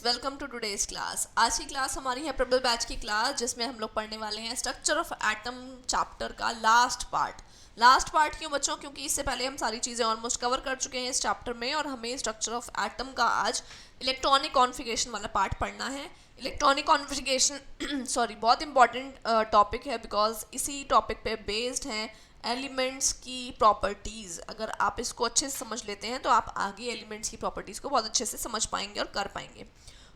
Welcome to today's class. आज की class हमारी है प्रबल बैच की क्लास, जिसमें हम लोग पढ़ने वाले हैं स्ट्रक्चर ऑफ एटम चैप्टर का लास्ट पार्ट क्यों बच्चों? क्योंकि इससे पहले हम सारी चीज़ें ऑलमोस्ट कवर कर चुके हैं इस चैप्टर में, और हमें स्ट्रक्चर ऑफ एटम का आज इलेक्ट्रॉनिक कॉन्फ़िगरेशन वाला पार्ट पढ़ना है। इलेक्ट्रॉनिक कॉन्फ़िगरेशन सॉरी बहुत इंपॉर्टेंट टॉपिक है, बिकॉज इसी टॉपिक पे बेस्ड हैं एलिमेंट्स की प्रॉपर्टीज़। अगर आप इसको अच्छे से समझ लेते हैं तो आप आगे एलिमेंट्स की प्रॉपर्टीज़ को बहुत अच्छे से समझ पाएंगे और कर पाएंगे।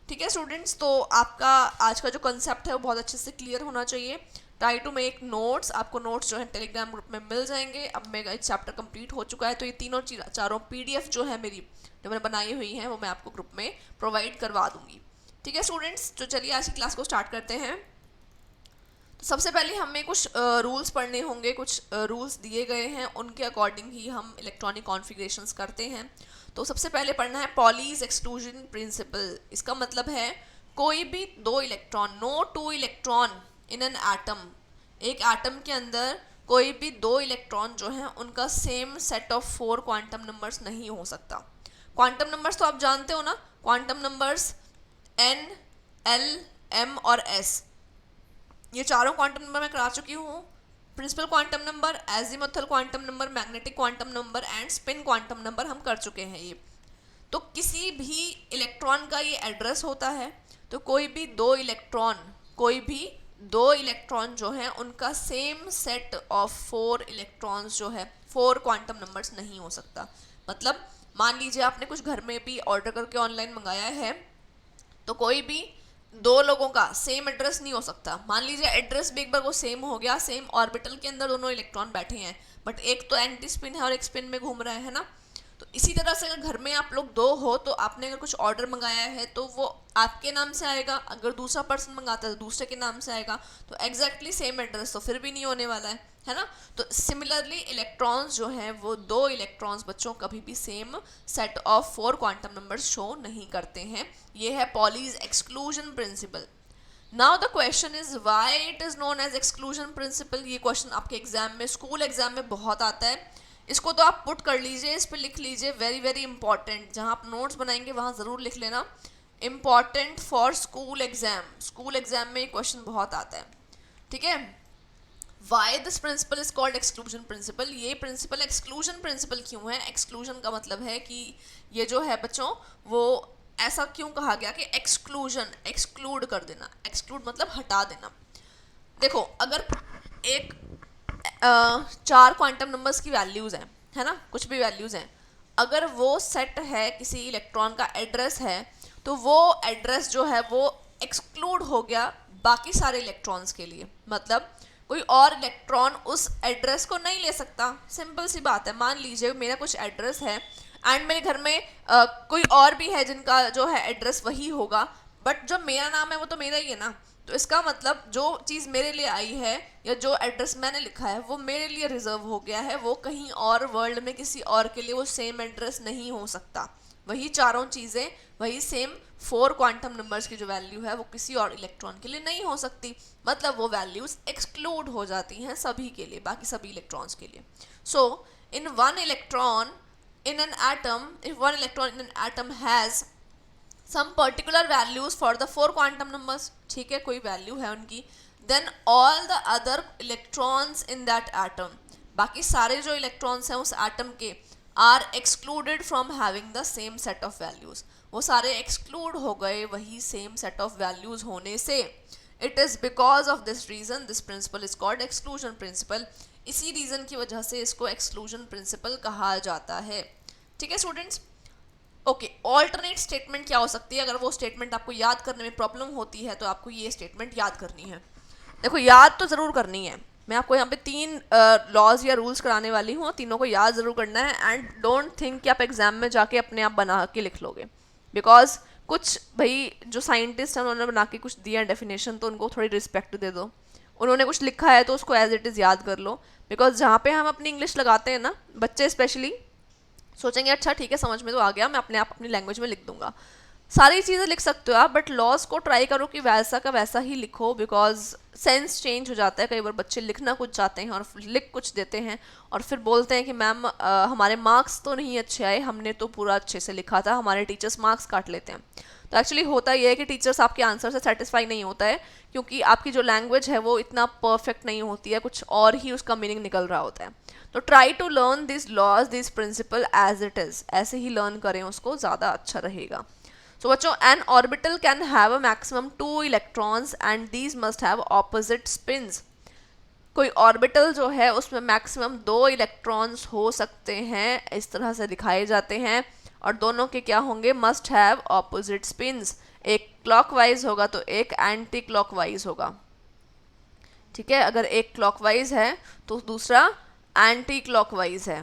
ठीक है स्टूडेंट्स, तो आपका आज का जो कंसेप्ट है वो बहुत अच्छे से क्लियर होना चाहिए। Try to make notes. आपको नोट्स जो है टेलीग्राम ग्रुप में मिल जाएंगे। अब मेरा चैप्टर कंप्लीट हो चुका है, तो ये तीनों चारों PDF जो है मेरी, जो मैंने बनाई हुई हैं, वो मैं आपको ग्रुप में प्रोवाइड करवा दूंगी। ठीक है स्टूडेंट्स, तो चलिए आज की क्लास को स्टार्ट करते हैं। सबसे पहले हमें कुछ रूल्स पढ़ने होंगे। कुछ रूल्स दिए गए हैं, उनके अकॉर्डिंग ही हम इलेक्ट्रॉनिक कॉन्फ़िगरेशंस करते हैं। तो सबसे पहले पढ़ना है पॉलीज एक्सक्लूजन प्रिंसिपल। इसका मतलब है कोई भी दो electron, no two electron in an atom, एक एटम के अंदर कोई भी दो इलेक्ट्रॉन जो हैं उनका same set of 4 quantum numbers नहीं हो सकता। क्वांटम नंबर्स तो आप जानते हो ना, quantum numbers N, L, M और S, ये चारों क्वांटम नंबर मैं करा चुकी हूँ। Principal quantum number, azimuthal quantum number, magnetic quantum number and spin quantum number हम कर चुके हैं ये। तो किसी भी इलेक्ट्रॉन का ये एड्रेस होता है। तो कोई भी दो इलेक्ट्रॉन जो हैं उनका सेम सेट ऑफ 4 इलेक्ट्रॉन्स जो है 4 क्वांटम नंबर्स नहीं हो सकता। मतलब मान लीजिए आपने कुछ घर में भी ऑर्डर करके ऑनलाइन मंगाया है, तो कोई भी दो लोगों का सेम एड्रेस नहीं हो सकता। मान लीजिए एड्रेस भी एक बार वो सेम हो गया, सेम ऑर्बिटल के अंदर दोनों इलेक्ट्रॉन बैठे हैं, बट एक तो एंटी स्पिन है और एक स्पिन में घूम रहा है ना। तो इसी तरह से अगर घर में आप लोग दो हो, तो आपने अगर कुछ ऑर्डर मंगाया है तो वो आपके नाम से आएगा, अगर दूसरा पर्सन मंगाता है तो दूसरे के नाम से आएगा। तो एग्जैक्टली सेम एड्रेस तो फिर भी नहीं होने वाला है ना। तो सिमिलरली इलेक्ट्रॉन्स जो हैं वो दो इलेक्ट्रॉन्स बच्चों कभी भी same set of 4 quantum numbers show नहीं करते हैं। ये है Pauli's exclusion principle. Now the question is why it is known as exclusion principle. ये क्वेश्चन आपके एग्जाम में, स्कूल एग्जाम में बहुत आता है। इसको तो आप पुट कर लीजिए, इस पर लिख लीजिए, वेरी वेरी इंपॉर्टेंट। जहाँ आप नोट्स बनाएंगे वहाँ ज़रूर लिख लेना, important for school exam. School exam में ये क्वेश्चन बहुत आता है। ठीक है, why this principle is called exclusion principle. ये प्रिंसिपल एक्सक्लूजन प्रिंसिपल क्यों है? एक्सक्लूजन का मतलब है कि ये जो है बच्चों, वो ऐसा क्यों कहा गया कि एक्सक्लूजन, एक्सक्लूड कर देना। एक्सक्लूड मतलब हटा देना। देखो, अगर एक 4 क्वांटम नंबर्स की वैल्यूज़ हैं, है ना, कुछ भी वैल्यूज़ हैं, अगर वो सेट है, किसी इलेक्ट्रॉन का एड्रेस है, तो वो एड्रेस जो है वो एक्सक्लूड हो गया बाकी सारे इलेक्ट्रॉन्स के लिए। मतलब कोई और इलेक्ट्रॉन उस एड्रेस को नहीं ले सकता। सिंपल सी बात है। मान लीजिए मेरा कुछ एड्रेस है एंड मेरे घर में कोई और भी है जिनका जो है एड्रेस वही होगा, बट जो मेरा नाम है वो तो मेरा ही है ना। तो इसका मतलब जो चीज़ मेरे लिए आई है या जो एड्रेस मैंने लिखा है वो मेरे लिए रिजर्व हो गया है, वो कहीं और वर्ल्ड में किसी और के लिए वो सेम एड्रेस नहीं हो सकता। वही चारों चीज़ें, वही सेम 4 क्वांटम नंबर्स की जो वैल्यू है वो किसी और इलेक्ट्रॉन के लिए नहीं हो सकती। मतलब वो वैल्यूज एक्सक्लूड हो जाती हैं सभी के लिए, बाकी सभी इलेक्ट्रॉन्स के लिए। So in one electron in an atom, if one electron in an atom has some particular values for the 4 quantum numbers, ठीक है, कोई वैल्यू है उनकी, then all the other electrons in that atom, बाकी सारे जो इलेक्ट्रॉन्स हैं उस एटम के, are excluded from having the same set of values। वो सारे एक्सक्लूड हो गए वही सेम सेट ऑफ वैल्यूज होने से। It is because of this reason this principle is called exclusion principle. इसी रीज़न की वजह से इसको एक्सक्लूजन प्रिंसिपल कहा जाता है। ठीक है स्टूडेंट्स, ओके। ऑल्टरनेट स्टेटमेंट क्या हो सकती है? अगर वो स्टेटमेंट आपको याद करने में प्रॉब्लम होती है तो आपको ये स्टेटमेंट याद करनी है। देखो, याद तो ज़रूर करनी है। मैं आपको यहाँ पे 3 लॉज या रूल्स कराने वाली हूँ, तीनों को याद ज़रूर करना है। एंड डोंट थिंक कि आप एग्जाम में जाके अपने आप बना के लिख लोगे, बिकॉज कुछ भाई जो साइंटिस्ट हैं उन्होंने बना के कुछ दिया डेफिनेशन, तो उनको थोड़ी रिस्पेक्ट दे दो। उन्होंने कुछ लिखा है तो उसको एज इट इज़ याद कर लो। बिकॉज जहाँ पे हम अपनी इंग्लिश लगाते हैं ना, बच्चे स्पेशली सोचेंगे अच्छा ठीक है समझ में तो आ गया, मैं अपने आप अपनी लैंग्वेज में लिख दूंगा। सारी चीज़ें लिख सकते हो आप, बट लॉस को ट्राई करो कि वैसा का वैसा ही लिखो, बिकॉज सेंस चेंज हो जाता है। कई बार बच्चे लिखना कुछ चाहते हैं और लिख कुछ देते हैं और फिर बोलते हैं कि मैम हमारे मार्क्स तो नहीं अच्छे आए, हमने तो पूरा अच्छे से लिखा था, हमारे टीचर्स मार्क्स काट लेते हैं। तो एक्चुअली होता ये है कि टीचर्स आपके आंसर से सेटिस्फाई नहीं होता है, क्योंकि आपकी जो लैंग्वेज है वो इतना परफेक्ट नहीं होती है, कुछ और ही उसका मीनिंग निकल रहा होता है। तो try to learn this laws this principle as it is, ऐसे ही लर्न करें उसको, ज़्यादा अच्छा रहेगा। सो बच्चों, an orbital can have a maximum 2 electrons and these must have opposite spins. कोई ऑर्बिटल जो है उसमें मैक्सिमम 2 इलेक्ट्रॉन्स हो सकते हैं, इस तरह से दिखाए जाते हैं, और दोनों के क्या होंगे, मस्ट हैव ऑपोजिट स्पिन्स। एक क्लॉकवाइज होगा तो एक एंटी क्लॉकवाइज होगा, ठीक है। अगर एक क्लॉकवाइज है तो दूसरा एंटी क्लॉकवाइज है।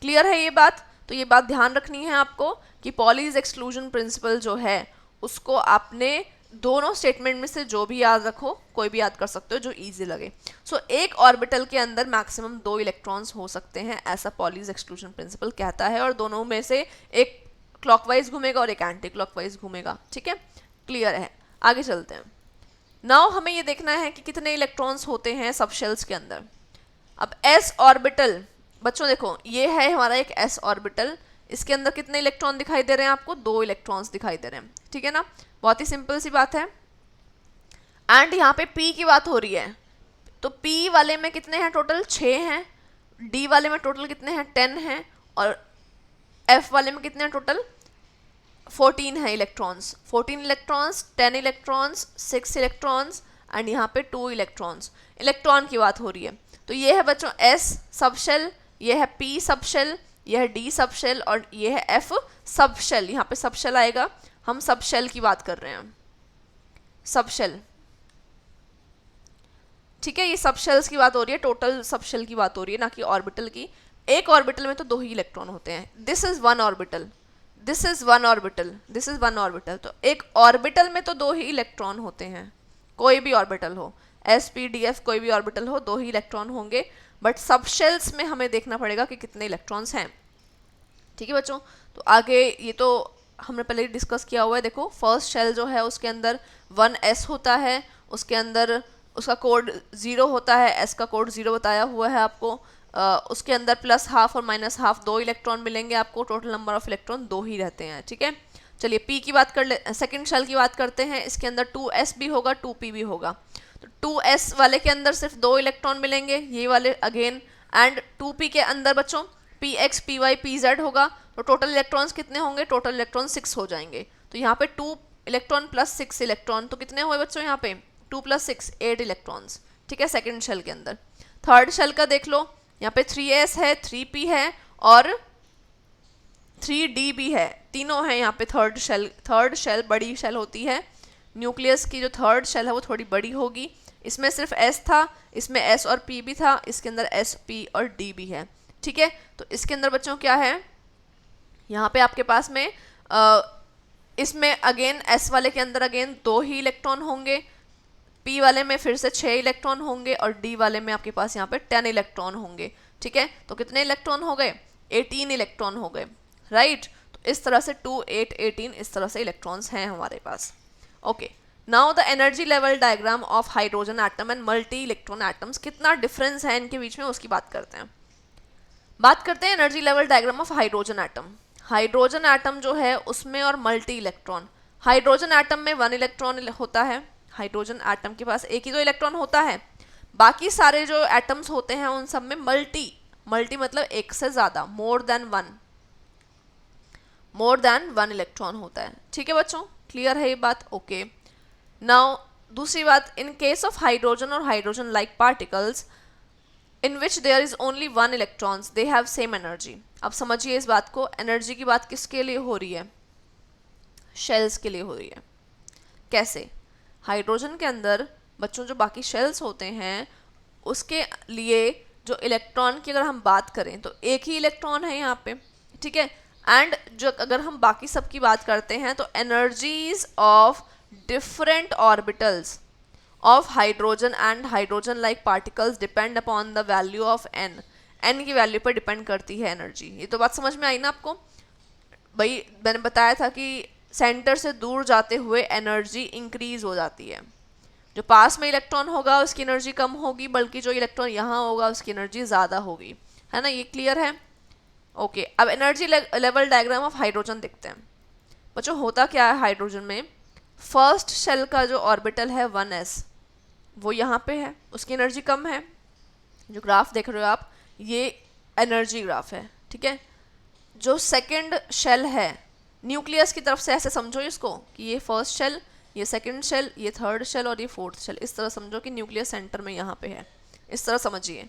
क्लियर है ये बात? तो ये बात ध्यान रखनी है आपको कि पॉलीज एक्सक्लूजन प्रिंसिपल जो है उसको आपने दोनों स्टेटमेंट में से जो भी याद रखो, कोई भी याद कर सकते हो जो इजी लगे। सो एक ऑर्बिटल के अंदर मैक्सिमम 2 इलेक्ट्रॉन्स हो सकते हैं, ऐसा पॉलीज एक्सक्लूजन प्रिंसिपल कहता है, और दोनों में से एक क्लॉकवाइज घूमेगा और एक एंटी क्लॉकवाइज घूमेगा, ठीक है। क्लियर है? आगे चलते हैं। नाउ हमें ये देखना है कि कितने इलेक्ट्रॉन्स होते हैं सब शेल्स के अंदर। अब एस ऑर्बिटल, बच्चों देखो ये है हमारा एक एस ऑर्बिटल, इसके अंदर कितने इलेक्ट्रॉन दिखाई दे रहे हैं आपको? 2 इलेक्ट्रॉन्स दिखाई दे रहे हैं, ठीक है ना। बहुत ही सिंपल सी बात है। एंड यहाँ पे P की बात हो रही है, तो P वाले में कितने हैं टोटल? 6 हैं। D वाले में टोटल कितने हैं? 10 हैं। और F वाले में कितने हैं टोटल? 14 है electrons. 14 electrons, 10 electrons, 6 electrons and यहाँ पे 2 इलेक्ट्रॉन्स। इलेक्ट्रॉन की बात हो रही है। तो ये है बच्चों S सबशेल, ये है P सबशेल, यह है D सबशेल और ये है F सबशेल। यहाँ पे सबशेल आएगा, हम सबशेल की बात कर रहे हैं, सबशेल, ठीक है। ये सबशेल्स की बात हो रही है, टोटल सबशेल की बात हो रही है, ना कि ऑर्बिटल की। एक ऑर्बिटल में तो 2 ही इलेक्ट्रॉन होते हैं। This is one orbital, this is one orbital, this is one orbital. तो एक ऑर्बिटल में तो 2 ही इलेक्ट्रॉन होते हैं, कोई भी ऑर्बिटल हो, एस पी डी एफ कोई भी ऑर्बिटल हो, 2 ही इलेक्ट्रॉन होंगे। बट सबशेल्स में हमें देखना पड़ेगा कि कितने इलेक्ट्रॉन्स हैं, ठीक है बच्चों। तो आगे ये तो हमने पहले डिस्कस किया हुआ है। देखो फर्स्ट शेल जो है उसके अंदर 1s होता है, उसके अंदर उसका कोड 0 होता है, s का कोड 0 बताया हुआ है आपको। उसके अंदर प्लस हाफ और माइनस हाफ 2 इलेक्ट्रॉन मिलेंगे आपको, टोटल नंबर ऑफ इलेक्ट्रॉन 2 ही रहते हैं, ठीक है। चलिए P की बात कर ले, सेकेंड शेल की बात करते हैं। इसके अंदर 2s भी होगा, 2p भी होगा। तो 2s वाले के अंदर सिर्फ 2 इलेक्ट्रॉन मिलेंगे, ये वाले अगेन। एंड 2p के अंदर बच्चों px py pz होगा, तो टोटल इलेक्ट्रॉन्स कितने होंगे? टोटल इलेक्ट्रॉन 6 हो जाएंगे। तो यहाँ पे 2 इलेक्ट्रॉन प्लस 6 इलेक्ट्रॉन, तो कितने हुए बच्चों यहाँ पे? 2 + 6 8 इलेक्ट्रॉन्स, ठीक है, सेकेंड शेल के अंदर। थर्ड शेल का देख लो, यहाँ पे 3s है, 3p है और 3d भी है, तीनों है यहाँ पे। थर्ड शेल बड़ी शेल होती है, न्यूक्लियस की जो थर्ड शेल है वो थोड़ी बड़ी होगी। इसमें सिर्फ s था, इसमें s और p भी था, इसके अंदर s p और d भी है, ठीक है। तो इसके अंदर बच्चों क्या है, यहाँ पे आपके पास में इसमें अगेन s वाले के अंदर अगेन 2 ही इलेक्ट्रॉन होंगे, p वाले में फिर से 6 इलेक्ट्रॉन होंगे और d वाले में आपके पास यहाँ पे 10 इलेक्ट्रॉन होंगे, ठीक है। तो कितने इलेक्ट्रॉन हो गए? 18 इलेक्ट्रॉन हो गए, राइट। तो इस तरह से 2 8 18 इस तरह से इलेक्ट्रॉन्स हैं हमारे पास। Okay, now the energy level diagram of hydrogen atom and multi electron atoms. कितना डिफरेंस है इनके बीच में उसकी बात करते हैं। बात करते हैं energy level diagram of hydrogen atom. Hydrogen atom जो है उसमें और मल्टी इलेक्ट्रॉन। हाइड्रोजन एटम में 1 इलेक्ट्रॉन होता है, हाइड्रोजन एटम के पास एक ही तो इलेक्ट्रॉन होता है। बाकी सारे जो एटम्स होते हैं उन सब में मल्टी मतलब एक से ज़्यादा, मोर देन वन इलेक्ट्रॉन होता है, ठीक है बच्चों। क्लियर है ये बात? ओके। नाउ दूसरी बात, इन केस ऑफ हाइड्रोजन और hydrogen like particles in which there is only 1 electrons, they have same energy। अब समझिए इस बात को, एनर्जी की बात किसके लिए हो रही है? शेल्स के लिए हो रही है। कैसे? हाइड्रोजन के अंदर बच्चों जो बाकी शेल्स होते हैं उसके लिए जो इलेक्ट्रॉन की अगर हम बात करें तो एक ही इलेक्ट्रॉन है यहाँ पे, ठीक है। एंड जो अगर हम बाकी सब की बात करते हैं तो energies of different orbitals of hydrogen and hydrogen like particles depend upon the value of n की वैल्यू पर डिपेंड करती है एनर्जी। ये तो बात समझ में आई ना आपको? भाई मैंने बताया था कि सेंटर से दूर जाते हुए एनर्जी इंक्रीज हो जाती है, जो पास में इलेक्ट्रॉन होगा उसकी एनर्जी कम होगी, बल्कि जो इलेक्ट्रॉन यहाँ होगा उसकी एनर्जी ज़्यादा होगी, है ना। ये क्लियर है? ओके, अब energy level diagram of hydrogen देखते हैं। बच्चों होता क्या है हाइड्रोजन में, फर्स्ट शेल का जो ऑर्बिटल है 1s वो यहाँ पे है, उसकी एनर्जी कम है। जो ग्राफ देख रहे हो आप ये एनर्जी ग्राफ है, ठीक है। जो सेकंड शेल है न्यूक्लियस की तरफ से ऐसे समझो इसको कि ये फर्स्ट शेल, ये सेकंड शेल, ये थर्ड शेल और ये फोर्थ शेल, इस तरह समझो कि न्यूक्लियस सेंटर में यहाँ पे है, इस तरह समझिए।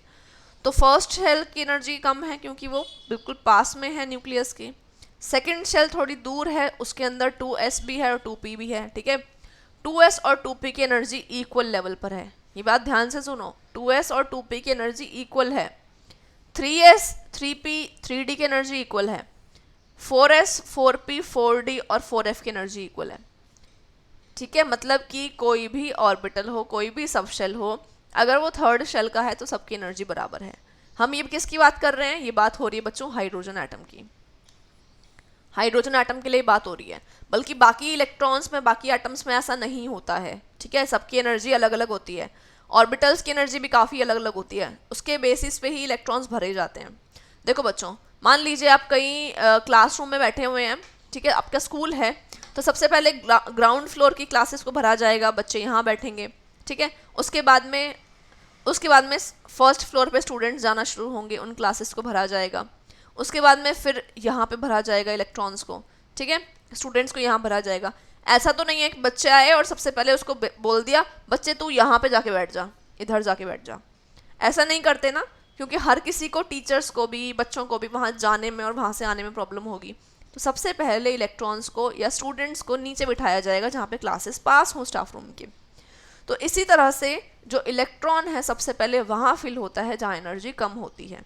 तो फर्स्ट शेल की एनर्जी कम है क्योंकि वो बिल्कुल पास में है न्यूक्लियस के। सेकंड शेल थोड़ी दूर है, उसके अंदर 2s भी है और 2p भी है, ठीक है। 2s और 2p की एनर्जी इक्वल लेवल पर है, ये बात ध्यान से सुनो, 2s और 2p की एनर्जी इक्वल है। 3s 3p 3d की एनर्जी इक्वल है। 4s 4p 4d और 4f की एनर्जी इक्वल है, ठीक है। मतलब कि कोई भी ऑर्बिटल हो, कोई भी सब शेल हो, अगर वो थर्ड शेल का है तो सबकी एनर्जी बराबर है। हम ये किसकी बात कर रहे हैं, ये बात हो रही है बच्चों हाइड्रोजन एटम की, हाइड्रोजन एटम के लिए बात हो रही है। बल्कि बाकी इलेक्ट्रॉन्स में, बाकी एटम्स में ऐसा नहीं होता है, ठीक है। सबकी एनर्जी अलग अलग होती है, ऑर्बिटल्स की एनर्जी भी काफ़ी अलग अलग होती है, उसके बेसिस पे ही इलेक्ट्रॉन्स भरे जाते हैं। देखो बच्चों, मान लीजिए आप कहीं क्लासरूम में बैठे हुए हैं, ठीक है, आपका स्कूल है, तो सबसे पहले ग्राउंड फ्लोर की क्लासेस को भरा जाएगा, बच्चे यहाँ बैठेंगे, ठीक है। उसके बाद में फर्स्ट फ्लोर पे स्टूडेंट्स जाना शुरू होंगे, उन क्लासेस को भरा जाएगा। उसके बाद में फिर यहाँ पे भरा जाएगा इलेक्ट्रॉन्स को, ठीक है, स्टूडेंट्स को यहाँ भरा जाएगा। ऐसा तो नहीं है कि बच्चे आए और सबसे पहले उसको बोल दिया बच्चे तू यहाँ पे जाके बैठ जा, इधर जाके बैठ जा, ऐसा नहीं करते ना, क्योंकि हर किसी को, टीचर्स को भी, बच्चों को भी वहाँ जाने में और वहाँ से आने में प्रॉब्लम होगी। तो सबसे पहले इलेक्ट्रॉन्स को या स्टूडेंट्स को नीचे बिठाया जाएगा जहाँ पे क्लासेस पास हों स्टाफ रूम के। तो इसी तरह से जो इलेक्ट्रॉन है सबसे पहले वहाँ फिल होता है जहाँ एनर्जी कम होती है।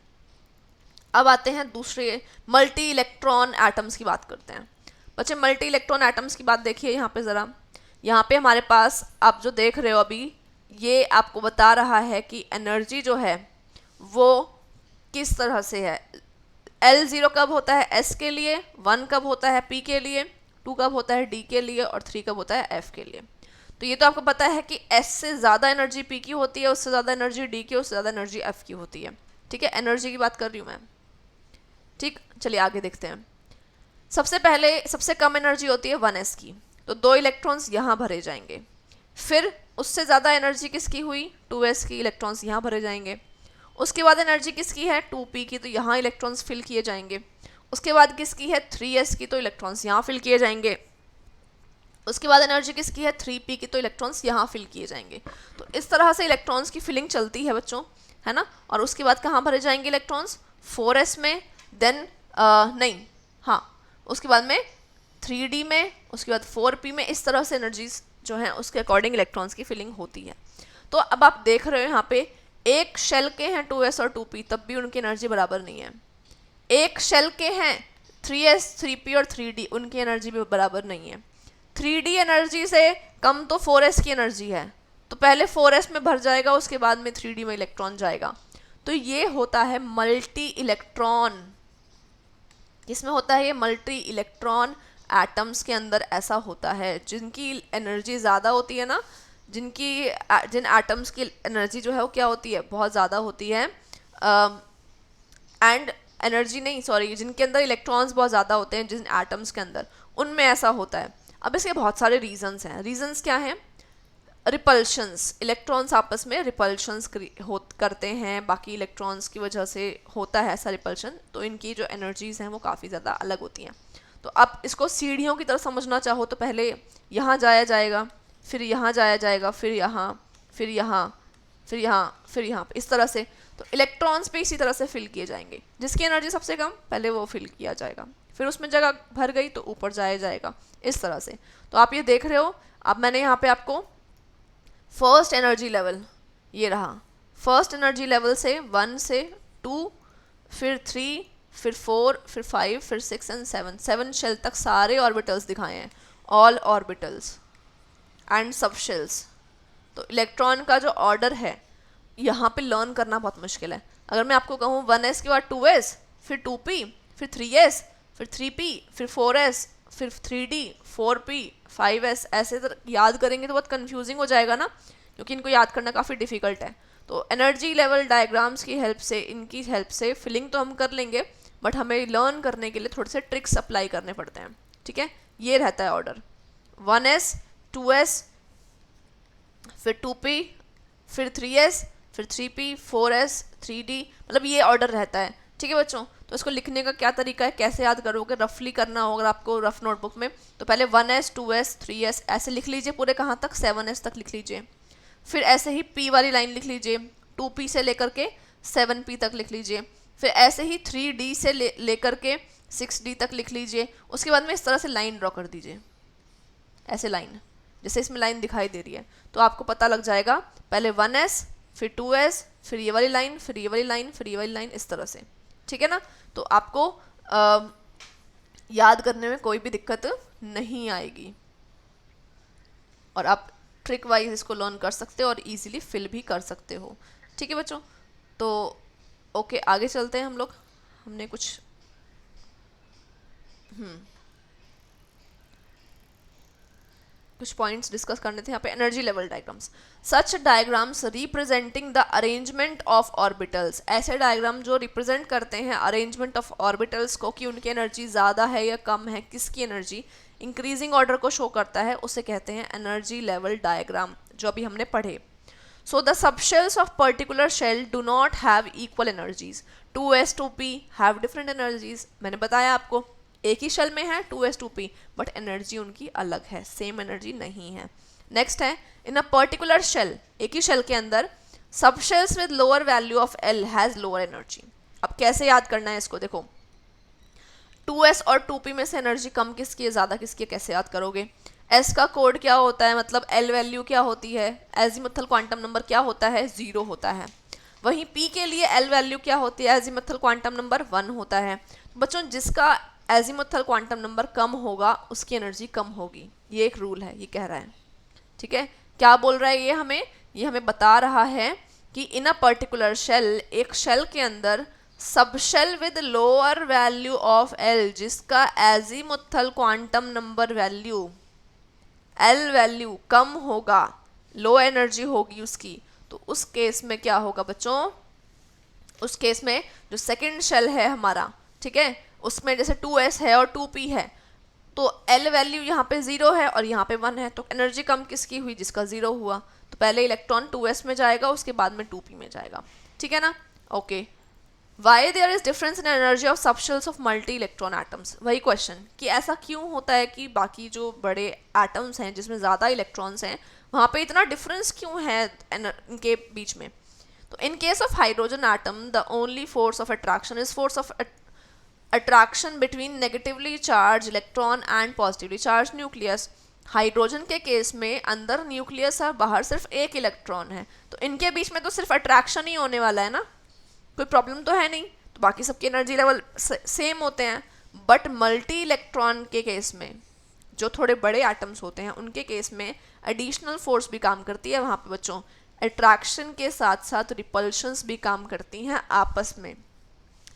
अब आते हैं दूसरे मल्टी इलेक्ट्रॉन एटम्स की बात करते हैं। बच्चे मल्टी इलेक्ट्रॉन एटम्स की बात देखिए यहाँ पे ज़रा, यहाँ पे हमारे पास आप जो देख रहे हो अभी, ये आपको बता रहा है कि एनर्जी जो है वो किस तरह से है। L0 कब होता है S के लिए, 1 कब होता है P के लिए, 2 कब होता है D के लिए और 3 कब होता है F के लिए। तो ये तो आपको पता है कि S से ज़्यादा एनर्जी P की होती है, उससे ज़्यादा एनर्जी D की, उससे ज़्यादा एनर्जी F की होती है, ठीक है। एनर्जी की बात कर रही हूँ मैं, ठीक। चलिए आगे देखते हैं। सबसे पहले सबसे कम एनर्जी होती है 1s की, तो 2 इलेक्ट्रॉन्स यहाँ भरे जाएंगे। फिर उससे ज़्यादा एनर्जी किसकी हुई, 2s की, इलेक्ट्रॉन्स यहाँ भरे जाएंगे। उसके बाद एनर्जी किसकी है 2p की, तो यहाँ इलेक्ट्रॉन्स फिल किए जाएंगे। उसके बाद किसकी है 3s की, तो इलेक्ट्रॉन्स यहाँ फिल किए जाएंगे। उसके बाद एनर्जी किसकी है 3p की, तो इलेक्ट्रॉन्स यहाँ फिल किए जाएंगे। तो इस तरह से इलेक्ट्रॉन्स की फिलिंग चलती है बच्चों, है ना। और उसके बाद कहाँ भरे जाएंगे इलेक्ट्रॉन्स, 4s में, देन नहीं, हाँ, उसके बाद में 3d में, उसके बाद 4p में। इस तरह से एनर्जीज जो हैं उसके अकॉर्डिंग इलेक्ट्रॉन्स की फिलिंग होती है। तो अब आप देख रहे हो यहाँ पे एक शेल के हैं 2s और 2p, तब भी उनकी एनर्जी बराबर नहीं है। एक शेल के हैं 3s 3p और 3d, उनकी एनर्जी भी बराबर नहीं है। 3d एनर्जी से कम तो 4s की एनर्जी है, तो पहले 4s में भर जाएगा, उसके बाद में 3d में इलेक्ट्रॉन जाएगा। तो ये होता है मल्टी इलेक्ट्रॉन। किसमें होता है ये मल्टी इलेक्ट्रॉन एटम्स के अंदर ऐसा होता है, जिनकी एनर्जी ज़्यादा होती है ना, जिन एटम्स की एनर्जी जो है वो क्या होती है, बहुत ज़्यादा होती है, एंड एनर्जी नहीं, सॉरी, जिनके अंदर इलेक्ट्रॉन्स बहुत ज़्यादा होते हैं जिन एटम्स के अंदर, उनमें ऐसा होता है। अब इसके बहुत सारे रीजंस हैं। रीजंस क्या हैं, रिपल्शंस, इलेक्ट्रॉन्स आपस में रिपल्शंस करते हैं, बाकी इलेक्ट्रॉन्स की वजह से होता है ऐसा रिपल्शन। तो इनकी जो एनर्जीज़ हैं वो काफ़ी ज़्यादा अलग होती हैं। तो अब इसको सीढ़ियों की तरह समझना चाहो तो पहले यहाँ जाया जाएगा, फिर यहाँ जाया जाएगा, फिर यहाँ, फिर यहाँ, फिर यहाँ, फिर यहाँ, इस तरह से। तो इलेक्ट्रॉन्स पे इसी तरह से फिल किए जाएंगे, जिसकी एनर्जी सबसे कम पहले वो फिल किया जाएगा, फिर उसमें जगह भर गई तो ऊपर जाया जाएगा, इस तरह से। तो आप ये देख रहे हो, अब मैंने यहाँ पे आपको फर्स्ट एनर्जी लेवल ये रहा, फर्स्ट एनर्जी लेवल से 1 से 2, फिर 3, फिर 4, फिर 5, फिर 6 एंड 7 शेल तक सारे ऑर्बिटल्स दिखाए हैं, ऑल ऑर्बिटल्स एंड सब शेल्स। तो इलेक्ट्रॉन का जो ऑर्डर है यहाँ पे लर्न करना बहुत मुश्किल है। अगर मैं आपको कहूँ 1s के बाद 2s, फिर 2p, फिर 3s, फिर 3p, फिर 4s, फिर 3d, 4p, 5s, ऐसे तो याद करेंगे तो बहुत कंफ्यूजिंग हो जाएगा ना, क्योंकि इनको याद करना काफ़ी डिफ़िकल्ट है। तो एनर्जी लेवल डायग्राम्स की हेल्प से, इनकी हेल्प से फिलिंग तो हम कर लेंगे, बट हमें लर्न करने के लिए थोड़े से ट्रिक्स अप्लाई करने पड़ते हैं, ठीक है। ये रहता है ऑर्डर, 1s 2s फिर 2p फिर 3s फिर 3p 4s 3d, मतलब ये ऑर्डर रहता है। ठीक है बच्चों, तो इसको लिखने का क्या तरीका है, कैसे याद करोगे, रफली करना होगा आपको रफ नोटबुक में। तो पहले 1s 2s 3s ऐसे लिख लीजिए पूरे, कहाँ तक 7s तक लिख लीजिए। फिर ऐसे ही p वाली लाइन लिख लीजिए, 2p से लेकर के 7p तक लिख लीजिए। फिर ऐसे ही 3d से लेकर के 6d तक लिख लीजिए। उसके बाद में इस तरह से लाइन ड्रॉ कर दीजिए, ऐसे लाइन, जैसे इसमें लाइन दिखाई दे रही है, तो आपको पता लग जाएगा। पहले 1s फिर 2s फिर ये वाली लाइन फिर ये वाली लाइन फिर ये वाली लाइन, इस तरह से। ठीक है ना, तो आपको याद करने में कोई भी दिक्कत नहीं आएगी और आप ट्रिक वाइज इसको लर्न कर सकते हो और इजीली फिल भी कर सकते हो। ठीक है बच्चों, तो ओके आगे चलते हैं हम लोग। हमने कुछ कुछ पॉइंट्स डिस्कस करने थे यहाँ पे। Energy level diagrams, such diagrams representing the arrangement of orbitals, ऐसे डायग्राम जो रिप्रेजेंट करते हैं अरेंजमेंट ऑफ ऑर्बिटल्स को, कि उनकी एनर्जी ज़्यादा है या कम है, किसकी एनर्जी इंक्रीजिंग ऑर्डर को शो करता है, उसे कहते हैं एनर्जी लेवल डायग्राम, जो अभी हमने पढ़े। So the subshells of particular shell do not have equal energies, 2s 2p have different energies. मैंने बताया आपको एक ही शेल में है 2s 2p, बट एनर्जी उनकी अलग है, सेम एनर्जी नहीं है। नेक्स्ट है इन अ पर्टिकुलर शेल, एक ही शेल के अंदर सब shells with lower value of L has lower energy. अब कैसे याद करना है इसको, देखो 2s और 2p में से एनर्जी कम किसकी है, ज़्यादा किसकी है, कैसे याद करोगे। S का कोड क्या होता है, मतलब L वैल्यू क्या होती है, एजीमुथल क्वांटम नंबर क्या होता है, 0 होता है। वहीं P के लिए L वैल्यू क्या होती है, एजीमुथल क्वांटम नंबर 1 होता है। बच्चों जिसका एजीमुथल क्वांटम नंबर कम होगा उसकी एनर्जी कम होगी, ये एक रूल है, ये कह रहा है। ठीक है, क्या बोल रहा है ये हमें बता रहा है कि इन अ पर्टिकुलर शेल, एक शेल के अंदर sub shell with lower value of L, जिसका azimuthal quantum number value L value कम होगा, लो एनर्जी होगी उसकी, तो उस केस में क्या होगा बच्चों, उस केस में जो सेकंड शेल है हमारा, ठीक है, उसमें जैसे 2s है और 2p है, तो L वैल्यू यहाँ पे 0 है और यहाँ पे 1 है, तो एनर्जी कम किसकी हुई, जिसका 0 हुआ, तो पहले इलेक्ट्रॉन 2s में जाएगा, उसके बाद में 2p में जाएगा। ठीक है ना, okay. Why there is difference in energy of subshells of multi electron atoms, वही क्वेश्चन कि ऐसा क्यों होता है कि बाकी जो बड़े एटम्स हैं जिसमें ज़्यादा इलेक्ट्रॉन्स हैं वहाँ पे इतना डिफरेंस क्यों है इनके बीच में। तो in case of hydrogen atom the only force of attraction is force of attraction between negatively charge electron and positively charge nucleus. Hydrogen के केस में अंदर न्यूक्लियस है, बाहर सिर्फ एक इलेक्ट्रॉन है, तो इनके बीच में तो सिर्फ अट्रैक्शन ही होने वाला है ना, कोई प्रॉब्लम तो है नहीं, तो बाकी सबके एनर्जी लेवल सेम होते हैं। बट मल्टी इलेक्ट्रॉन के केस में, जो थोड़े बड़े एटम्स होते हैं उनके केस में एडिशनल फोर्स भी काम करती है वहाँ पे बच्चों, अट्रैक्शन के साथ साथ रिपल्शंस भी काम करती हैं आपस में।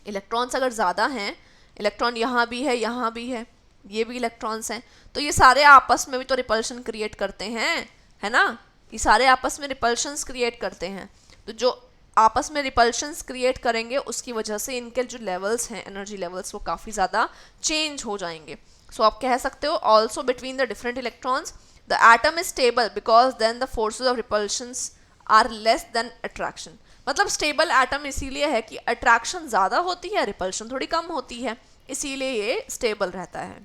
इलेक्ट्रॉन्स अगर ज़्यादा हैं, इलेक्ट्रॉन यहाँ भी है यहाँ भी है, ये भी इलेक्ट्रॉन्स हैं, तो ये सारे आपस में भी तो रिपल्शन क्रिएट करते हैं, है ना, ये सारे आपस में रिपल्शंस क्रिएट करते हैं। तो जो आपस में रिपल्शंस क्रिएट करेंगे उसकी वजह से इनके जो लेवल्स हैं, एनर्जी लेवल्स, वो काफ़ी ज़्यादा चेंज हो जाएंगे। सो आप कह सकते हो also between the different electrons the atom is stable because then the forces of repulsions are less then attraction. मतलब स्टेबल एटम इसीलिए है कि अट्रैक्शन ज़्यादा होती है, रिपल्शन थोड़ी कम होती है, इसीलिए ये स्टेबल रहता है।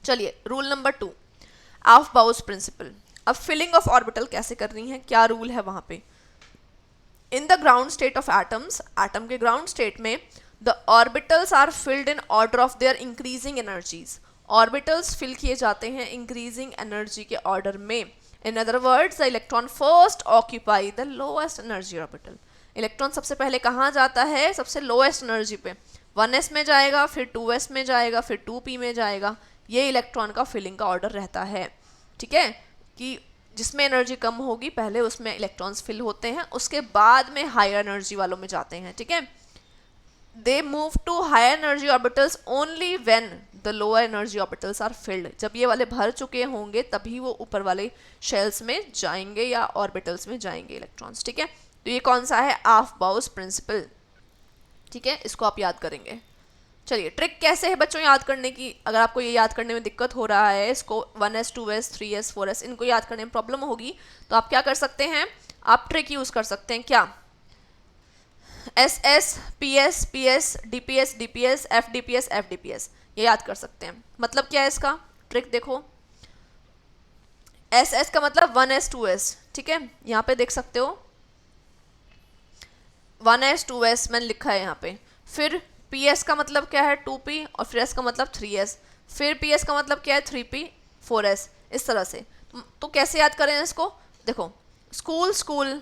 चलिए रूल नंबर 2, ऑफ-बाउस प्रिंसिपल। अब फिलिंग ऑफ ऑर्बिटल कैसे करनी है, क्या रूल है वहाँ पे। In the ground state of atoms, atom के ग्राउंड स्टेट में the orbitals are filled in order of their increasing energies. Orbitals fill किए जाते हैं इंक्रीजिंग एनर्जी के ऑर्डर में। In other words, the electron first occupy the lowest energy orbital. Electron सबसे पहले कहाँ जाता है, सबसे लोएस्ट एनर्जी पे, 1s में जाएगा, फिर 2s में जाएगा, फिर 2p में जाएगा। ये इलेक्ट्रॉन का फिलिंग का ऑर्डर रहता है। ठीक है, कि जिसमें एनर्जी कम होगी पहले उसमें इलेक्ट्रॉन्स फिल होते हैं, उसके बाद में हायर एनर्जी वालों में जाते हैं। ठीक है, they move to higher energy orbitals only when the lower energy orbitals are filled. जब ये वाले भर चुके होंगे तभी वो ऊपर वाले शेल्स में जाएंगे या ऑर्बिटल्स में जाएंगे इलेक्ट्रॉन्स। ठीक है, तो ये कौन सा है, ऑफ-बाउस प्रिंसिपल। ठीक है, इसको आप याद करेंगे। चलिए ट्रिक कैसे है बच्चों याद करने की, अगर आपको ये याद करने में दिक्कत हो रहा है, इसको 1s 2s 3s 4s इनको याद करने में प्रॉब्लम होगी, तो आप क्या कर सकते हैं, आप ट्रिक यूज कर सकते हैं। क्या? S S P S P S D P S D P S F D P S F D P S, ये याद कर सकते हैं। मतलब क्या है इसका ट्रिक, देखो एस एस का मतलब 1s 2s, ठीक है, यहाँ पे देख सकते हो 1s 2s मैंने लिखा है यहाँ पे। फिर PS का मतलब क्या है 2P, और फिर S का मतलब 3S, फिर PS का मतलब क्या है 3P 4S, इस तरह से। तो कैसे याद करें इसको, देखो स्कूल स्कूल,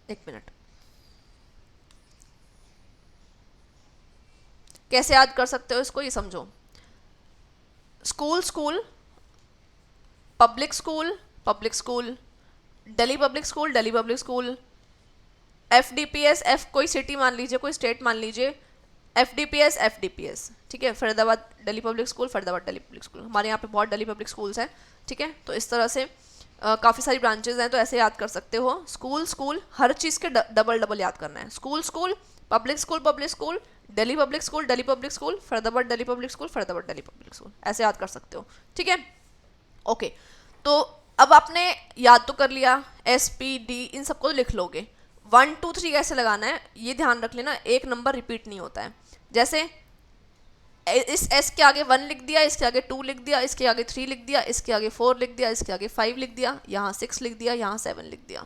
एक मिनट, कैसे याद कर सकते हो इसको, ये समझो। School school, public school public school, Delhi public school Delhi public school, FDPS, F कोई सिटी मान लीजिए, कोई स्टेट मान लीजिए, FDPS FDPS, ठीक है, Faridabad Delhi public school Faridabad Delhi public school, हमारे यहाँ पे बहुत दिल्ली पब्लिक स्कूल्स हैं, ठीक है। तो इस तरह से काफ़ी सारी ब्रांचेज हैं, तो ऐसे याद कर सकते हो। स्कूल स्कूल, हर चीज़ के डबल डबल याद करना है। School school public school Delhi public school Faridabad Delhi public school Faridabad Delhi public school, ऐसे याद कर सकते हो, ठीक है। ओके, तो अब आपने याद तो कर लिया, SPD इन सबको तो लिख लोगे। 1 2 3 कैसे लगाना है ये ध्यान रख लेना, एक नंबर रिपीट नहीं होता है। जैसे इस S के आगे 1 लिख दिया, इसके आगे 2 लिख दिया, इसके आगे 3 लिख दिया, इसके आगे 4 लिख दिया, इसके आगे 5 लिख दिया, यहाँ 6 लिख दिया, यहाँ 7 लिख दिया,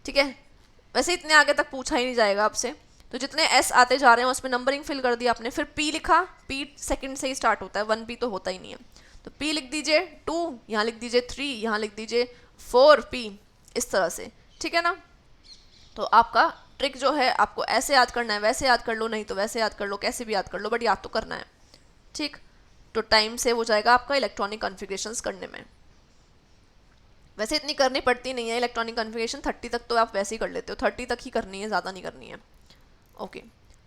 ठीक है। वैसे इतने आगे तक पूछा ही नहीं जाएगा आपसे, तो जितने S आते जा रहे हैं उसमें नंबरिंग फिल कर दिया आपने। फिर P लिखा, P सेकंड से ही स्टार्ट होता है, 1P तो होता ही नहीं है, तो P लिख दीजिए 2, यहाँ लिख दीजिए 3, यहाँ लिख दीजिए 4P, इस तरह से, ठीक है ना। तो आपका ट्रिक जो है, आपको ऐसे याद करना है, वैसे याद कर लो, नहीं तो वैसे याद कर लो, कैसे भी याद कर लो, बट याद तो करना है, ठीक। तो टाइम सेव हो जाएगा आपका इलेक्ट्रॉनिक कॉन्फ़िगरेशंस करने में। वैसे इतनी करनी पड़ती नहीं है इलेक्ट्रॉनिक कॉन्फ़िगरेशन, 30 तक तो आप वैसे ही कर लेते हो, 30 तक ही करनी है, ज़्यादा नहीं करनी है। Okay,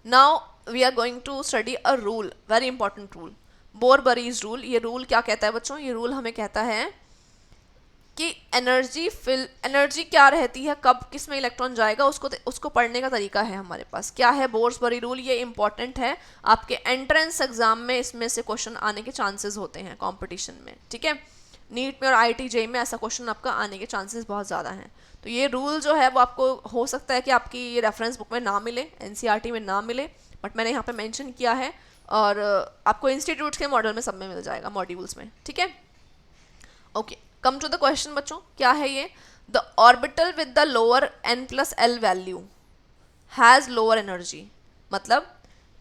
now we are going to study a rule, very important rule, Bohr Bury's rule. ये रूल क्या कहता है बच्चों, ये रूल हमें कहता है कि एनर्जी क्या रहती है, कब किस में इलेक्ट्रॉन जाएगा, उसको पढ़ने का तरीका है हमारे पास। क्या है बोरबरी रूल, ये इंपॉर्टेंट है, आपके एंट्रेंस एग्जाम में इसमें से क्वेश्चन आने के चांसेस होते हैं कंपटीशन में, ठीक है। नीट में और IIT-JEE में ऐसा क्वेश्चन आपका आने के चांसेस बहुत ज़्यादा हैं। तो ये रूल जो है वो आपको हो सकता है कि आपकी ये रेफरेंस बुक में ना मिले, NCERT में ना मिले, बट मैंने यहाँ पे मेंशन किया है, और आपको इंस्टीट्यूट के मॉडल में सब में मिल जाएगा, मॉड्यूल्स में, ठीक है। Okay, come to the question बच्चों, क्या है ये, the orbital with the lower n+l value has lower energy, मतलब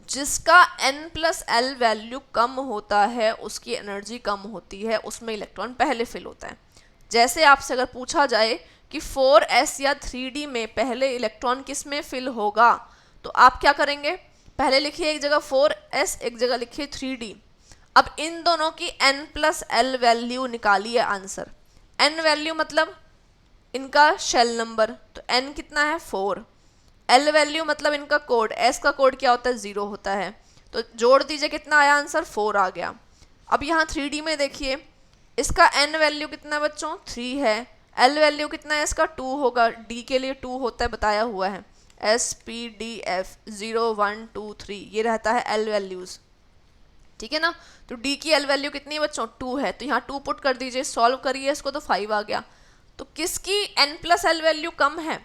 जिसका n+l वैल्यू कम होता है उसकी एनर्जी कम होती है, उसमें इलेक्ट्रॉन पहले फिल होता है। जैसे आपसे अगर पूछा जाए कि 4s या 3D में पहले इलेक्ट्रॉन किस में फिल होगा, तो आप क्या करेंगे, पहले लिखिए एक जगह 4s, एक जगह लिखिए 3D। अब इन दोनों की n+l वैल्यू निकालिए आंसर। n वैल्यू मतलब इनका शेल नंबर, तो n कितना है 4, l वैल्यू मतलब इनका कोड, s का कोड क्या होता है 0 होता है, तो जोड़ दीजिए कितना आया आंसर 4 आ गया। अब यहाँ 3D में देखिए, इसका n वैल्यू कितना है बच्चों 3 है, l वैल्यू कितना है इसका 2 होगा, d के लिए 2 होता है बताया हुआ है, SPDF 0 1 2 3 ये रहता है l वैल्यूज़, ठीक है ना। तो D की L वैल्यू कितनी है बच्चों 2 है, तो यहाँ 2 पुट कर दीजिए, सॉल्व करिए इसको, तो 5 आ गया। तो किसकी n+l वैल्यू कम है,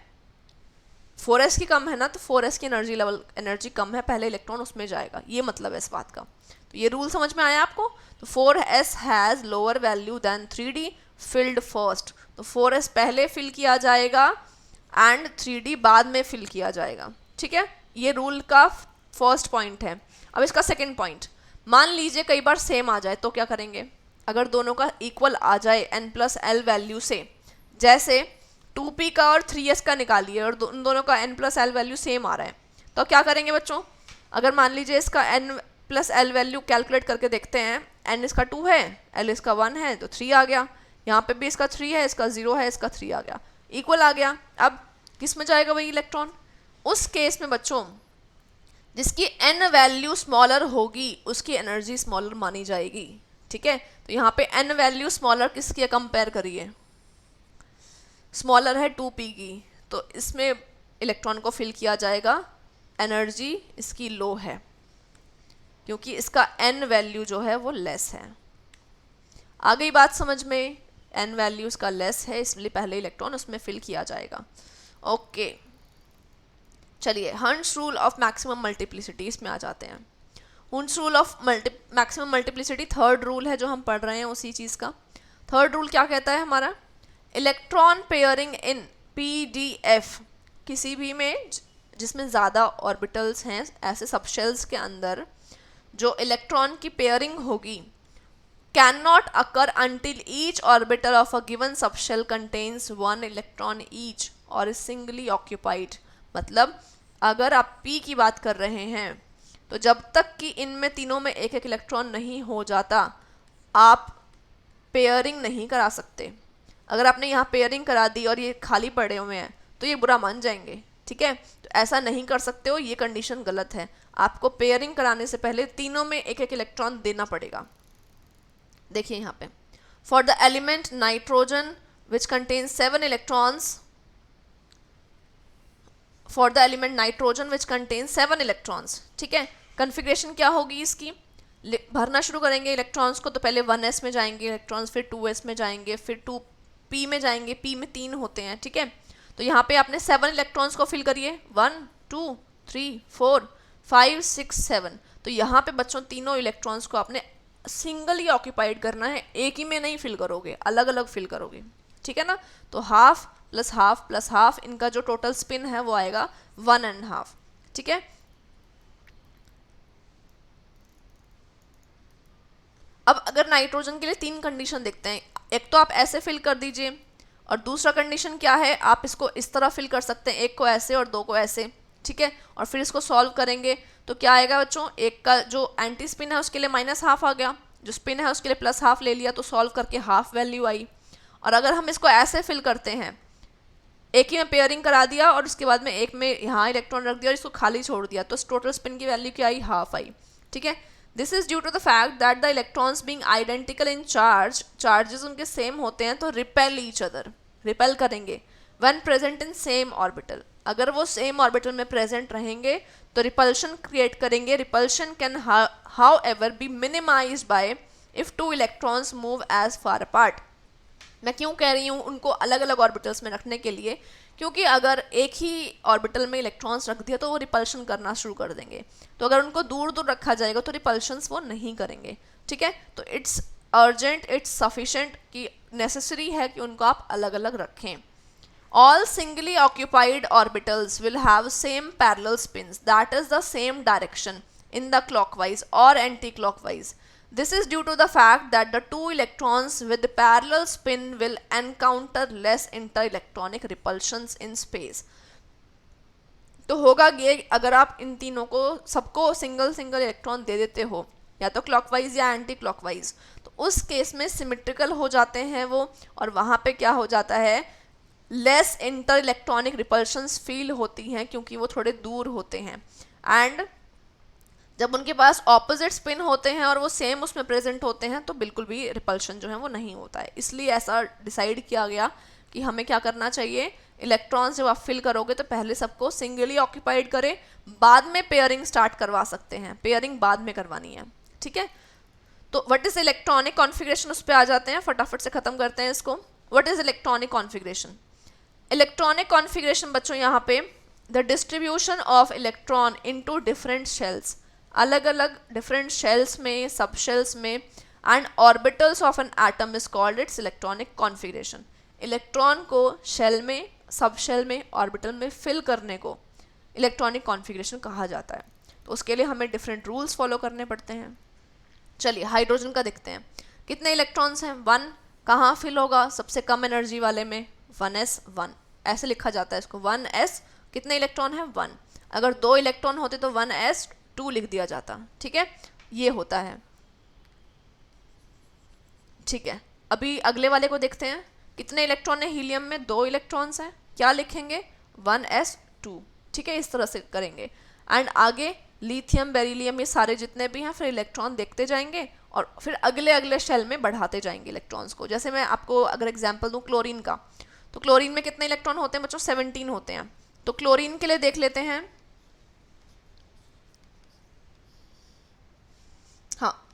4s की कम है ना, तो 4s की एनर्जी कम है, पहले इलेक्ट्रॉन उसमें जाएगा, ये मतलब है इस बात का। तो ये रूल समझ में आया आपको। तो 4s has lower value than 3D filled first, तो 4s पहले फिल किया जाएगा एंड 3D बाद में फिल किया जाएगा, ठीक है। ये रूल का फर्स्ट पॉइंट है। अब इसका सेकेंड पॉइंट, मान लीजिए कई बार सेम आ जाए तो क्या करेंगे, अगर दोनों का इक्वल आ जाए n+l वैल्यू से, जैसे 2p का और 3s का निकालिए और उन दोनों का n+l वैल्यू सेम आ रहा है, तो क्या करेंगे बच्चों, अगर मान लीजिए इसका n+l वैल्यू कैलकुलेट करके देखते हैं, n इसका 2 है, l इसका 1 है, तो 3 आ गया, यहाँ पे भी इसका 3 है, इसका 0 है, इसका 3 आ गया, इक्वल आ गया। अब किस में जाएगा वही इलेक्ट्रॉन, उस केस में बच्चों जिसकी n वैल्यू स्मॉलर होगी उसकी एनर्जी स्मॉलर मानी जाएगी, ठीक है। तो यहाँ पे n वैल्यू स्मॉलर किसकी है, कंपेयर करिए, स्मॉलर है 2p की, तो इसमें इलेक्ट्रॉन को फिल किया जाएगा एनर्जी इसकी लो है क्योंकि इसका n वैल्यू जो है वो लेस है। आ गई बात समझ में? n वैल्यू इसका लेस है इसलिए पहले इलेक्ट्रॉन उसमें फिल किया जाएगा। ओके चलिए, हंस रूल ऑफ मैक्सिमम मल्टीप्लिसिटी इसमें आ जाते हैं। हंस rule of maximum multiplicity third rule है जो हम पढ़ रहे हैं उसी चीज़ का। थर्ड रूल क्या कहता है हमारा? इलेक्ट्रॉन पेयरिंग इन PDF किसी भी में जिसमें ज़्यादा ऑर्बिटल्स हैं, ऐसे सबशेल्स के अंदर जो इलेक्ट्रॉन की पेयरिंग होगी, can not occur until each orbital of a given subshell contains one electron each और इज सिंगली ऑक्यूपाइड। मतलब अगर आप P की बात कर रहे हैं तो जब तक कि इनमें तीनों में एक एक इलेक्ट्रॉन नहीं हो जाता आप पेयरिंग नहीं करा सकते। अगर आपने यहाँ पेयरिंग करा दी और ये खाली पड़े हुए हैं तो ये बुरा मान जाएंगे, ठीक है? तो ऐसा नहीं कर सकते हो, ये कंडीशन गलत है। आपको पेयरिंग कराने से पहले तीनों में एक एक इलेक्ट्रॉन देना पड़ेगा। देखिए यहाँ पे, for the element nitrogen which contains 7 electrons, for the element nitrogen which contains 7 electrons, ठीक है? कन्फिग्रेशन क्या होगी इसकी? भरना शुरू करेंगे इलेक्ट्रॉन्स को तो पहले 1s में जाएंगे इलेक्ट्रॉन्स, फिर 2s में जाएंगे, फिर 2p में जाएंगे, p में 3 होते हैं, ठीक है? तो यहाँ पे आपने 7 इलेक्ट्रॉन्स को फिल करिए, 1 2 3 4 5 6 7। तो यहाँ पे बच्चों तीनों इलेक्ट्रॉन्स को आपने सिंगली ऑक्यूपाइड करना है, एक ही में नहीं फिल करोगे, अलग अलग फिल करोगे, ठीक है ना? तो half plus half plus half, इनका जो टोटल स्पिन है वो आएगा 1.5, ठीक है? अब अगर नाइट्रोजन के लिए 3 कंडीशन देखते हैं। एक तो आप ऐसे फिल कर दीजिए और दूसरा कंडीशन क्या है, आप इसको इस तरह फिल कर सकते हैं, एक को ऐसे और दो को ऐसे, ठीक है? और फिर इसको सॉल्व करेंगे तो क्या आएगा बच्चों? एक का जो एंटी स्पिन है उसके लिए -1/2 आ गया, जो स्पिन है उसके लिए +1/2 ले लिया, तो सॉल्व करके हाफ वैल्यू आई। और अगर हम इसको ऐसे फिल करते हैं, एक ही में पेयरिंग करा दिया और उसके बाद में एक में यहाँ इलेक्ट्रॉन रख दिया और इसको खाली छोड़ दिया, तो टोटल स्पिन की वैल्यू क्या आई? हाफ आई, ठीक है? This is due to the fact that the electrons being identical in charge, charges उनके सेम होते हैं तो रिपेल ईच अदर, रिपेल करेंगे when present in same orbital. अगर वो सेम ऑर्बिटल में प्रेजेंट रहेंगे तो रिपल्शन क्रिएट करेंगे। Repulsion can however be minimize by if 2 electrons move as far apart. मैं क्यों कह रही हूँ उनको अलग अलग ऑर्बिटल्स में रखने के लिए? क्योंकि अगर एक ही ऑर्बिटल में इलेक्ट्रॉन्स रख दिया तो वो रिपल्शन करना शुरू कर देंगे, तो अगर उनको दूर दूर रखा जाएगा तो रिपल्शंस वो नहीं करेंगे, ठीक है? तो इट्स अर्जेंट, इट्स सफिशेंट कि नेसेसरी है कि उनको आप अलग अलग रखें। All singly occupied orbitals will have same parallel spins, that is the same direction in the clockwise or anti-clockwise. This is due to the fact that the 2 electrons with the parallel spin will encounter less inter-electronic repulsions in space. तो होगा ये, अगर आप इन तीनों को सबको single single electron दे देते हो, या तो क्लॉकवाइज या एंटी क्लॉकवाइज, तो उस केस में सिमेट्रिकल हो जाते हैं वो, और वहाँ पे क्या हो जाता है? Less inter electronic repulsions feel होती हैं क्योंकि वो थोड़े दूर होते हैं। एंड जब उनके पास ऑपोजिट स्पिन होते हैं और वो सेम उसमें प्रेजेंट होते हैं तो बिल्कुल भी रिपल्शन जो है वो नहीं होता है। इसलिए ऐसा डिसाइड किया गया कि हमें क्या करना चाहिए, इलेक्ट्रॉन्स जब आप फिल करोगे तो पहले सबको सिंगली ऑक्यूपाइड करें, बाद में पेयरिंग स्टार्ट करवा सकते हैं, पेयरिंग बाद में करवानी है, ठीक है? तो व्हाट इज इलेक्ट्रॉनिक कॉन्फ़िगरेशन, उस पर आ जाते हैं, फटाफट से ख़त्म करते हैं इसको। What is electronic configuration? Electronic configuration बच्चों यहाँ पे the distribution of electron into different shells, अलग अलग डिफरेंट शेल्स में, सब शेल्स में, and orbitals of an atom is called its electronic configuration. Electron को शेल में, सब शेल में, ऑर्बिटल में फिल करने को इलेक्ट्रॉनिक कॉन्फ़िगरेशन कहा जाता है। तो उसके लिए हमें डिफरेंट रूल्स फॉलो करने पड़ते हैं। चलिए हाइड्रोजन का देखते हैं, कितने इलेक्ट्रॉन्स हैं? 1। कहाँ फिल होगा? सबसे कम एनर्जी वाले में, 1s1 ऐसे लिखा जाता है इसको, 1s। कितने इलेक्ट्रॉन है? 1। अगर 2 इलेक्ट्रॉन होते तो 1s2 लिख दिया जाता, ठीक है? ये होता है, ठीक है? अभी अगले वाले को देखते हैं, कितने इलेक्ट्रॉन है हीलियम में? 2 इलेक्ट्रॉन्स हैं, क्या लिखेंगे? 1s2, ठीक है? इस तरह से करेंगे। एंड आगे लिथियम, बेरिलियम, ये सारे जितने भी हैं, फिर इलेक्ट्रॉन देखते जाएंगे और फिर अगले अगले शेल में बढ़ाते जाएंगे इलेक्ट्रॉन्स को। जैसे मैं आपको अगर एग्जांपल दूं क्लोरीन का, तो क्लोरीन में कितने इलेक्ट्रॉन होते हैं बच्चों? 17 होते हैं। तो क्लोरीन के लिए देख लेते हैं,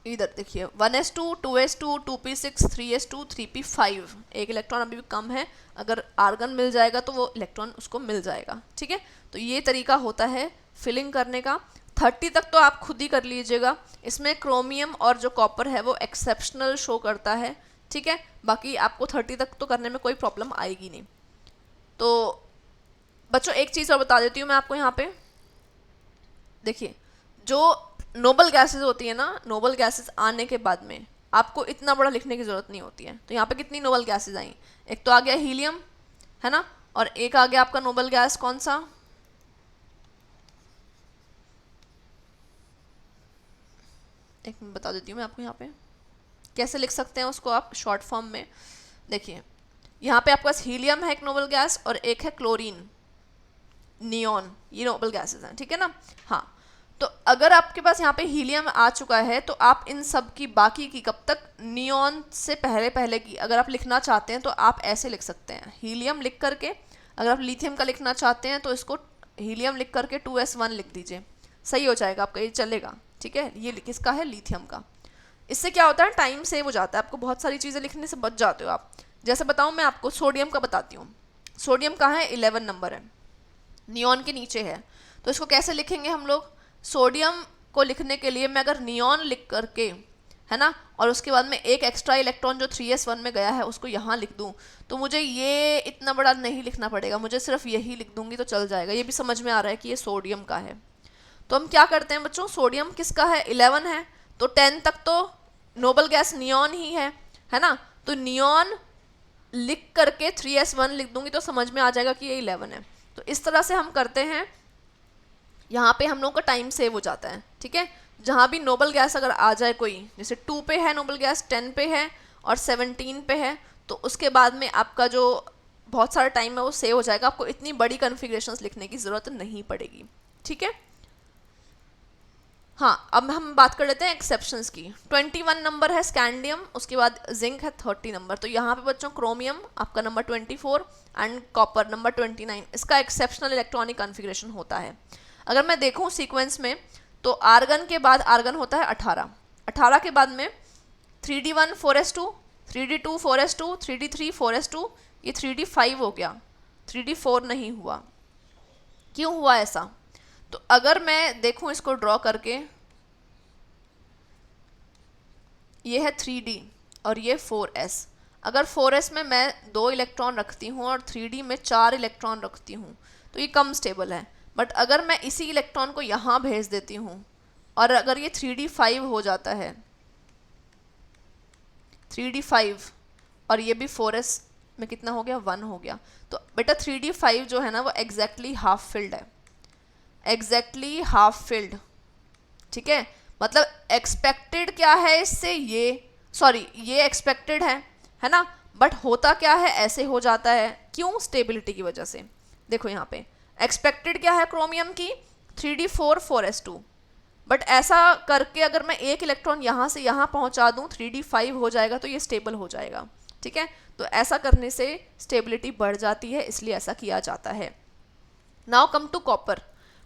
इधर देखिए 1s2 2s2 2p6 3s2 3p5, एक इलेक्ट्रॉन अभी भी कम है, अगर आर्गन मिल जाएगा तो वो इलेक्ट्रॉन उसको मिल जाएगा। ठीक है, तो ये तरीका होता है फिलिंग करने का। 30 तक तो आप खुद ही कर लीजिएगा, इसमें क्रोमियम और जो कॉपर है वो एक्सेप्शनल शो करता है। ठीक है, बाकी आपको 30 तक तो करने में कोई प्रॉब्लम आएगी नहीं। तो बच्चों एक चीज़ और बता देती हूँ मैं आपको यहाँ पे, देखिए जो नोबल गैसेस होती है ना, नोबल गैसेस आने के बाद में आपको इतना बड़ा लिखने की ज़रूरत नहीं होती है। तो यहाँ पे कितनी नोबल गैसेस आई, एक तो आ गया हीलियम, है ना, और एक आ गया आपका नोबल गैस कौन सा, एक मिनट बता देती हूँ मैं आपको यहाँ पे कैसे लिख सकते हैं उसको आप शॉर्ट फॉर्म में। देखिए यहाँ पे आपके पास हीलियम है एक नोबल गैस, और एक है क्लोरीन, नियॉन, ये नोबल गैसेस हैं। ठीक है ना, हाँ। तो अगर आपके पास यहाँ पे हीलियम आ चुका है तो आप इन सब की बाकी की कब तक, नियॉन से पहले पहले की अगर आप लिखना चाहते हैं तो आप ऐसे लिख सकते हैं, हीलियम लिख करके, अगर आप लिथियम का लिखना चाहते हैं तो इसको हीलियम लिख करके 2s1 लिख दीजिए, सही हो जाएगा आपका, ये चलेगा। ठीक है, ये किसका है, लिथियम का। इससे क्या होता है, टाइम सेव हो जाता है, आपको बहुत सारी चीज़ें लिखने से बच जाते हो आप। जैसे बताऊँ मैं आपको सोडियम का बताती हूँ, सोडियम कहाँ है, 11 नंबर है, नियॉन के नीचे है। तो इसको कैसे लिखेंगे हम लोग, सोडियम को लिखने के लिए मैं अगर नियॉन लिख करके, है ना, और उसके बाद में एक एक्स्ट्रा इलेक्ट्रॉन जो 3s1 में गया है उसको यहाँ लिख दूँ, तो मुझे ये इतना बड़ा नहीं लिखना पड़ेगा, मुझे सिर्फ यही लिख दूंगी तो चल जाएगा। ये भी समझ में आ रहा है कि ये सोडियम का है। तो हम क्या करते हैं बच्चों, सोडियम किसका है, 11 है, तो 10 तक तो नोबल गैस नियॉन ही है ना, तो नियॉन लिख करके 3s1 लिख दूंगी तो समझ में आ जाएगा कि ये 11 है। तो इस तरह से हम करते हैं, यहाँ पे हम लोगों का टाइम सेव हो जाता है। ठीक है, जहाँ भी नोबल गैस अगर आ जाए कोई, जैसे 2 पे है नोबल गैस, 10 पे है और 17 पे है, तो उसके बाद में आपका जो बहुत सारा टाइम है वो सेव हो जाएगा, आपको इतनी बड़ी कन्फिग्रेशंस लिखने की ज़रूरत नहीं पड़ेगी। ठीक है, हाँ, अब हम बात कर लेते हैं एक्सेप्शंस की। 21 नंबर है स्कैंडियम, उसके बाद जिंक है 30 नंबर। तो यहाँ पे बच्चों क्रोमियम आपका नंबर 24 एंड कॉपर नंबर 29, इसका एक्सेप्शनल इलेक्ट्रॉनिक कॉन्फ़िगरेशन होता है। अगर मैं देखूँ सीक्वेंस में तो आर्गन के बाद आर्गन होता है 18, 18 के बाद में 3d1 4s2, 3d2 4s2, 3d3 4s2, ये 3d5 हो गया, 3d4 नहीं हुआ। क्यों हुआ ऐसा, तो अगर मैं देखूं इसको ड्रॉ करके, ये है 3d और ये 4s, अगर 4s में मैं 2 इलेक्ट्रॉन रखती हूँ और 3d में 4 इलेक्ट्रॉन रखती हूँ तो ये कम स्टेबल है। बट अगर मैं इसी इलेक्ट्रॉन को यहाँ भेज देती हूँ और अगर ये 3d5 हो जाता है, 3d5 और ये भी 4s में कितना हो गया, 1 हो गया, तो बेटा 3d5 जो है ना वो एग्जैक्टली हाफ फिल्ड है, एग्जैक्टली हाफ फिल्ड। ठीक है, मतलब एक्सपेक्टेड क्या है इससे, ये सॉरी ये एक्सपेक्टेड है ना, बट होता क्या है, ऐसे हो जाता है, क्यों, स्टेबिलिटी की वजह से। देखो यहाँ पे एक्सपेक्टेड क्या है क्रोमियम की, 3d4 4s2, बट ऐसा करके अगर मैं एक इलेक्ट्रॉन यहाँ से यहाँ पहुँचा दूँ 3d5 हो जाएगा तो ये स्टेबल हो जाएगा। ठीक है, तो ऐसा करने से स्टेबिलिटी बढ़ जाती है, इसलिए ऐसा किया जाता है। Now come to copper,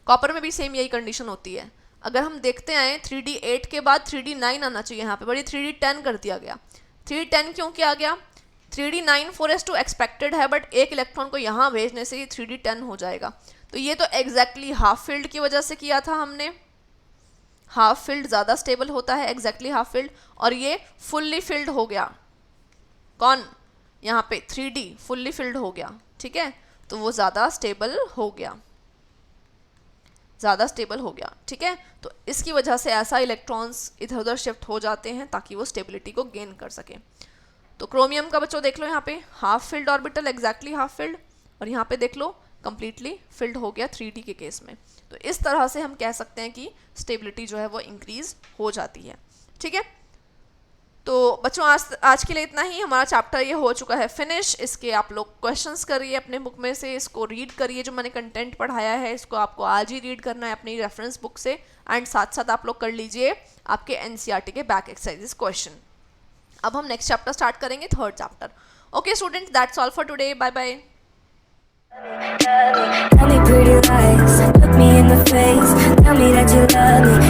copper में भी सेम यही कंडीशन होती है। अगर हम देखते आए 3d8 के बाद 3d9 आना चाहिए यहाँ पे, बड़ी 3d10 कर दिया गया। 3d10 क्यों किया गया, 3d9 4s2 एक्सपेक्टेड है, बट एक इलेक्ट्रॉन को यहाँ भेजने से ये 3d10 हो जाएगा। तो ये तो एग्जैक्टली हाफ फील्ड की वजह से किया था हमने, हाफ फील्ड ज़्यादा स्टेबल होता है, एग्जैक्टली हाफ फील्ड, और ये फुल्ली फिल्ड हो गया, कौन, यहाँ पे 3d फुल्ली फिल्ड हो गया। ठीक है, तो वो ज़्यादा स्टेबल हो गया, ज़्यादा स्टेबल हो गया। ठीक है, तो इसकी वजह से ऐसा इलेक्ट्रॉन्स इधर उधर शिफ्ट हो जाते हैं ताकि वो स्टेबिलिटी को गेन कर सके। तो क्रोमियम का बच्चों देख लो यहाँ पे half filled orbital, exactly half filled, और यहाँ पे देख लो कंप्लीटली फिल्ड हो गया 3d के केस में। तो इस तरह से हम कह सकते हैं कि स्टेबिलिटी जो है वो इंक्रीज हो जाती है। ठीक है, तो बच्चों आज के लिए इतना ही, हमारा चैप्टर ये हो चुका है फिनिश। इसके आप लोग क्वेश्चंस करिए अपने बुक में से, इसको रीड करिए, जो मैंने कंटेंट पढ़ाया है इसको आपको आज ही रीड करना है अपनी रेफरेंस बुक से, एंड साथ साथ आप लोग कर लीजिए आपके एनसीईआरटी के बैक एक्सरसाइजेस क्वेश्चन। अब हम नेक्स्ट चैप्टर स्टार्ट करेंगे, 3rd chapter. Okay students, that's all for today, bye bye. Tell me pretty lies, look me in the face, tell me that you love me.